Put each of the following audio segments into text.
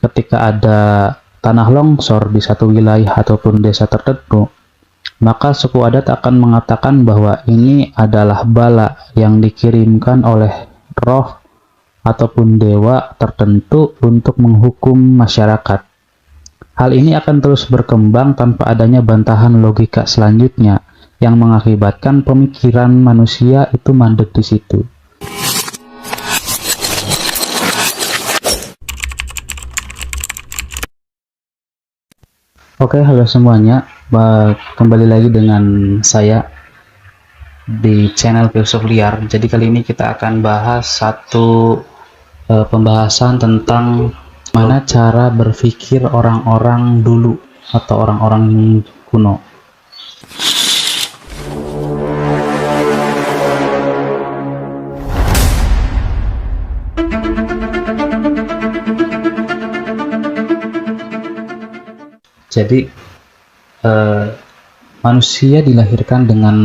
ketika ada tanah longsor di satu wilayah ataupun desa tertentu, maka suku adat akan mengatakan bahwa ini adalah bala yang dikirimkan oleh roh ataupun dewa tertentu untuk menghukum masyarakat. Hal ini akan terus berkembang tanpa adanya bantahan logika selanjutnya yang mengakibatkan pemikiran manusia itu mandek di situ. Oke, halo semuanya. Kembali lagi dengan saya di channel Filsuf Liar. Jadi kali ini kita akan bahas satu pembahasan tentang mana cara berpikir orang-orang dulu atau orang-orang kuno. Jadi manusia dilahirkan dengan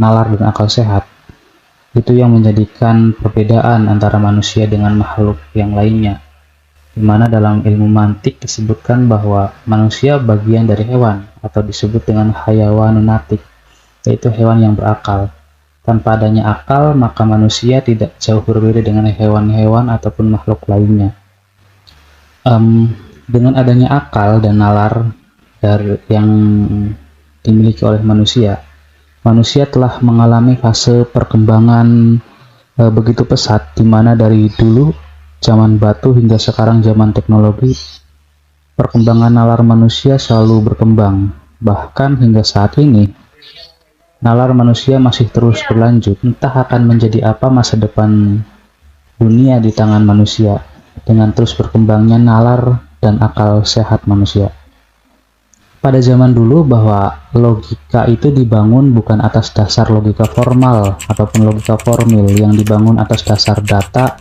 nalar dan akal sehat. Itu yang menjadikan perbedaan antara manusia dengan makhluk yang lainnya, di mana dalam ilmu mantik disebutkan bahwa manusia bagian dari hewan atau disebut dengan hayawanun natik, yaitu hewan yang berakal. Tanpa adanya akal, maka manusia tidak jauh berbeda dengan hewan-hewan ataupun makhluk lainnya. Dengan adanya akal dan nalar yang dimiliki oleh manusia telah mengalami fase perkembangan begitu pesat, di mana dari dulu zaman batu hingga sekarang zaman teknologi, perkembangan nalar manusia selalu berkembang. Bahkan hingga saat ini, nalar manusia masih terus berlanjut. Entah akan menjadi apa masa depan dunia di tangan manusia dengan terus berkembangnya nalar dan akal sehat manusia. Pada zaman dulu bahwa logika itu dibangun bukan atas dasar logika formal ataupun logika formil yang dibangun atas dasar data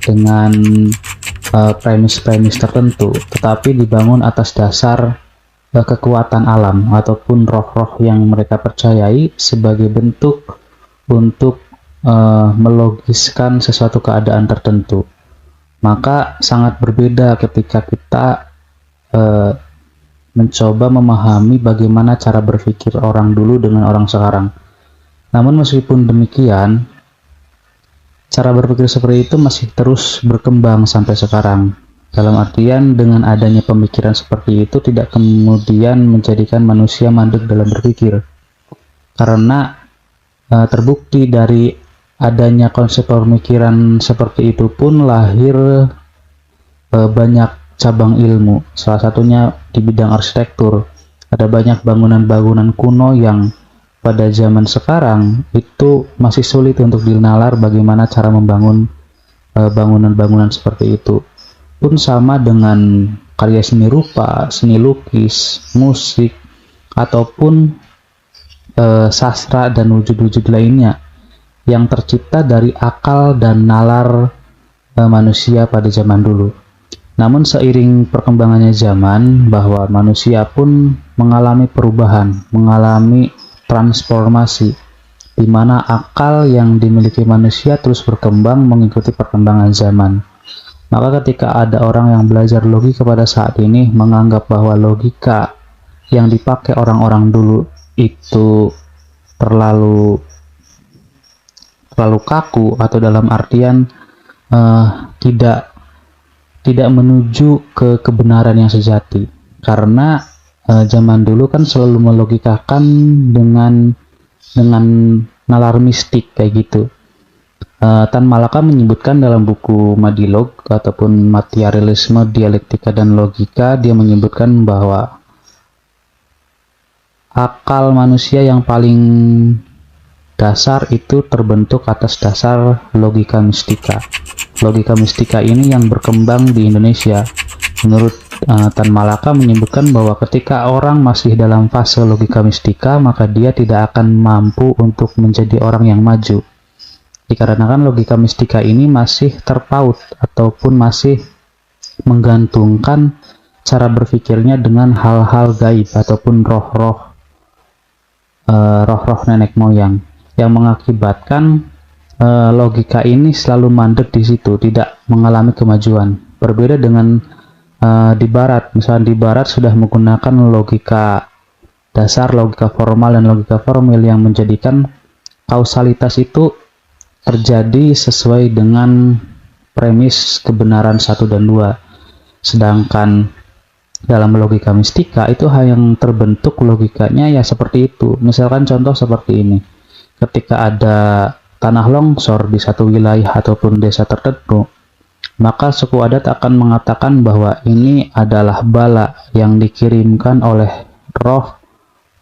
dengan premis-premis tertentu, tetapi dibangun atas dasar kekuatan alam ataupun roh-roh yang mereka percayai sebagai bentuk untuk melogiskan sesuatu keadaan tertentu. Maka sangat berbeda ketika kita mencoba memahami bagaimana cara berpikir orang dulu dengan orang sekarang. Namun meskipun demikian, cara berpikir seperti itu masih terus berkembang sampai sekarang. Dalam artian, dengan adanya pemikiran seperti itu tidak kemudian menjadikan manusia mandek dalam berpikir. Karena terbukti dari adanya konsep pemikiran seperti itu pun lahir banyak cabang ilmu, salah satunya di bidang arsitektur. Ada banyak bangunan-bangunan kuno yang pada zaman sekarang itu masih sulit untuk dinalar bagaimana cara membangun bangunan-bangunan seperti itu. Pun sama dengan karya seni rupa, seni lukis, musik, ataupun sastra dan wujud-wujud lainnya yang tercipta dari akal dan nalar manusia pada zaman dulu. Namun seiring perkembangannya zaman, bahwa manusia pun mengalami perubahan, mengalami transformasi, di mana akal yang dimiliki manusia terus berkembang mengikuti perkembangan zaman. Maka ketika ada orang yang belajar logika pada saat ini menganggap bahwa logika yang dipakai orang-orang dulu itu terlalu kaku, atau dalam artian tidak menuju ke kebenaran yang sejati, karena zaman dulu kan selalu melogikakan dengan nalar mistik kayak gitu. Tan Malaka menyebutkan dalam buku Madilog ataupun Materialisme, Dialektika dan Logika, dia menyebutkan bahwa akal manusia yang paling dasar itu terbentuk atas dasar logika mistika. Logika mistika ini yang berkembang di Indonesia. Menurut Tan Malaka menyebutkan bahwa ketika orang masih dalam fase logika mistika, maka dia tidak akan mampu untuk menjadi orang yang maju. Dikarenakan logika mistika ini masih terpaut ataupun masih menggantungkan cara berpikirnya dengan hal-hal gaib ataupun roh-roh nenek moyang, yang mengakibatkan logika ini selalu mandek di situ, tidak mengalami kemajuan. Berbeda dengan di barat. Misalnya di barat sudah menggunakan logika dasar, logika formal dan logika formil yang menjadikan kausalitas itu terjadi sesuai dengan premis kebenaran 1 dan 2. Sedangkan dalam logika mistika itu hal yang terbentuk logikanya ya seperti itu. Misalkan contoh seperti ini. Ketika ada tanah longsor di satu wilayah ataupun desa tertentu, maka suku adat akan mengatakan bahwa ini adalah bala yang dikirimkan oleh roh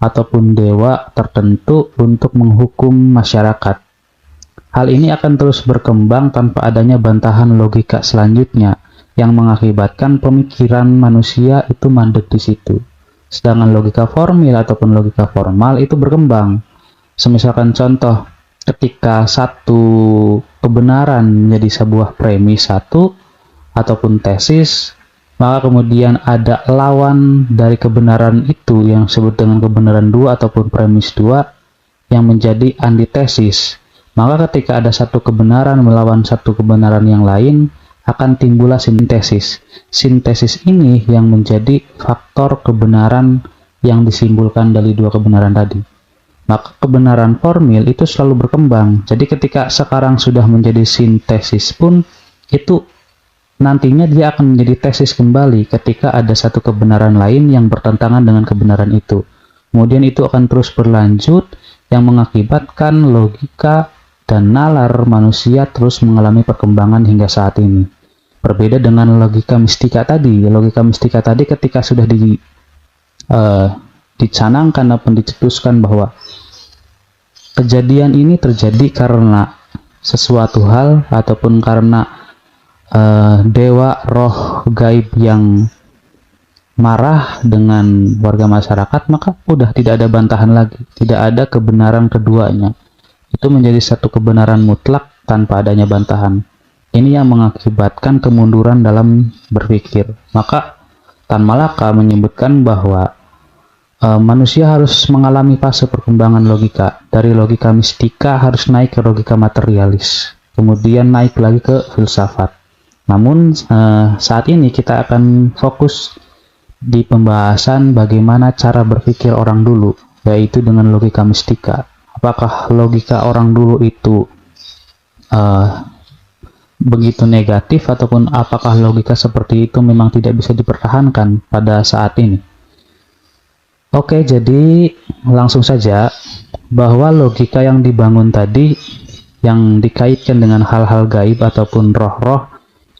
ataupun dewa tertentu untuk menghukum masyarakat. Hal ini akan terus berkembang tanpa adanya bantahan logika selanjutnya yang mengakibatkan pemikiran manusia itu mandek di situ. Sedangkan logika formil ataupun logika formal itu berkembang. Semisalkan contoh, ketika satu kebenaran menjadi sebuah premis satu ataupun tesis, maka kemudian ada lawan dari kebenaran itu yang disebut dengan kebenaran 2 ataupun premis 2 yang menjadi antitesis. Maka ketika ada satu kebenaran melawan satu kebenaran yang lain, akan timbullah sintesis. Sintesis ini yang menjadi faktor kebenaran yang disimpulkan dari dua kebenaran tadi. Maka kebenaran formil itu selalu berkembang. Jadi ketika sekarang sudah menjadi sintesis pun, itu nantinya dia akan menjadi tesis kembali ketika ada satu kebenaran lain yang bertentangan dengan kebenaran itu. Kemudian itu akan terus berlanjut yang mengakibatkan logika dan nalar manusia terus mengalami perkembangan hingga saat ini. Berbeda dengan logika mistika tadi. Logika mistika tadi ketika sudah dicanangkan ataupun dicetuskan bahwa kejadian ini terjadi karena sesuatu hal ataupun karena dewa roh gaib yang marah dengan warga masyarakat, maka udah tidak ada bantahan lagi, tidak ada kebenaran keduanya. Itu menjadi satu kebenaran mutlak tanpa adanya bantahan. Ini yang mengakibatkan kemunduran dalam berpikir. Maka Tan Malaka menyebutkan bahwa manusia harus mengalami fase perkembangan logika. Dari logika mistika harus naik ke logika materialis, kemudian naik lagi ke filsafat. Namun saat ini kita akan fokus di pembahasan bagaimana cara berpikir orang dulu, yaitu dengan logika mistika. Apakah logika orang dulu itu begitu negatif, ataupun apakah logika seperti itu memang tidak bisa dipertahankan pada saat ini? Oke, jadi langsung saja bahwa logika yang dibangun tadi yang dikaitkan dengan hal-hal gaib ataupun roh-roh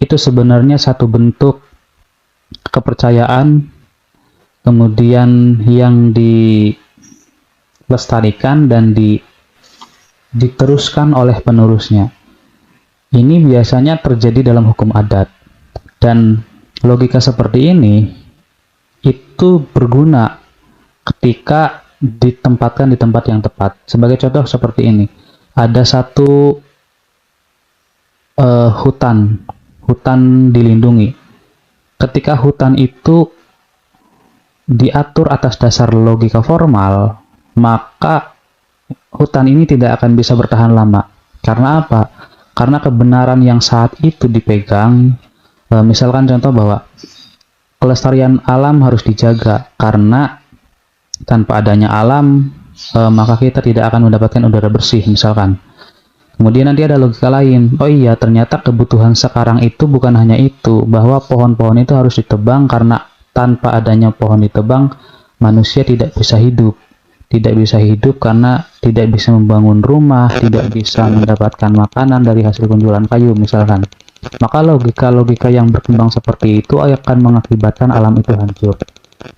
itu sebenarnya satu bentuk kepercayaan, kemudian yang dilestarikan dan diteruskan oleh penerusnya. Ini biasanya terjadi dalam hukum adat, dan logika seperti ini itu berguna ketika ditempatkan di tempat yang tepat. Sebagai contoh seperti ini, ada satu hutan dilindungi. Ketika hutan itu diatur atas dasar logika formal, maka hutan ini tidak akan bisa bertahan lama. Karena apa? Karena kebenaran yang saat itu dipegang, misalkan contoh bahwa kelestarian alam harus dijaga, karena tanpa adanya alam, maka kita tidak akan mendapatkan udara bersih, misalkan. Kemudian nanti ada logika lain, oh iya, ternyata kebutuhan sekarang itu bukan hanya itu, bahwa pohon-pohon itu harus ditebang, karena tanpa adanya pohon ditebang, manusia tidak bisa hidup. Tidak bisa hidup karena tidak bisa membangun rumah, tidak bisa mendapatkan makanan dari hasil penjualan kayu, misalkan. Maka logika-logika yang berkembang seperti itu akan mengakibatkan alam itu hancur.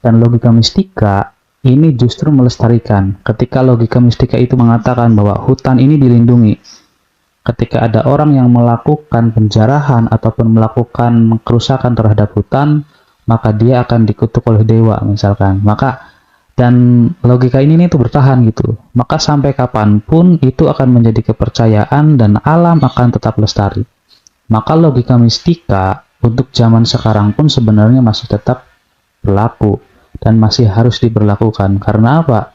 Dan logika mistika ini justru melestarikan. Ketika logika mistika itu mengatakan bahwa hutan ini dilindungi, ketika ada orang yang melakukan penjarahan ataupun melakukan kerusakan terhadap hutan, maka dia akan dikutuk oleh dewa, misalkan. Dan logika ini tuh bertahan gitu. Maka sampai kapanpun itu akan menjadi kepercayaan dan alam akan tetap lestari. Maka logika mistika untuk zaman sekarang pun sebenarnya masih tetap berlaku dan masih harus diberlakukan. Karena apa?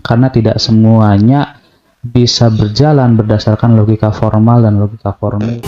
Karena tidak semuanya bisa berjalan berdasarkan logika formal dan logika formil.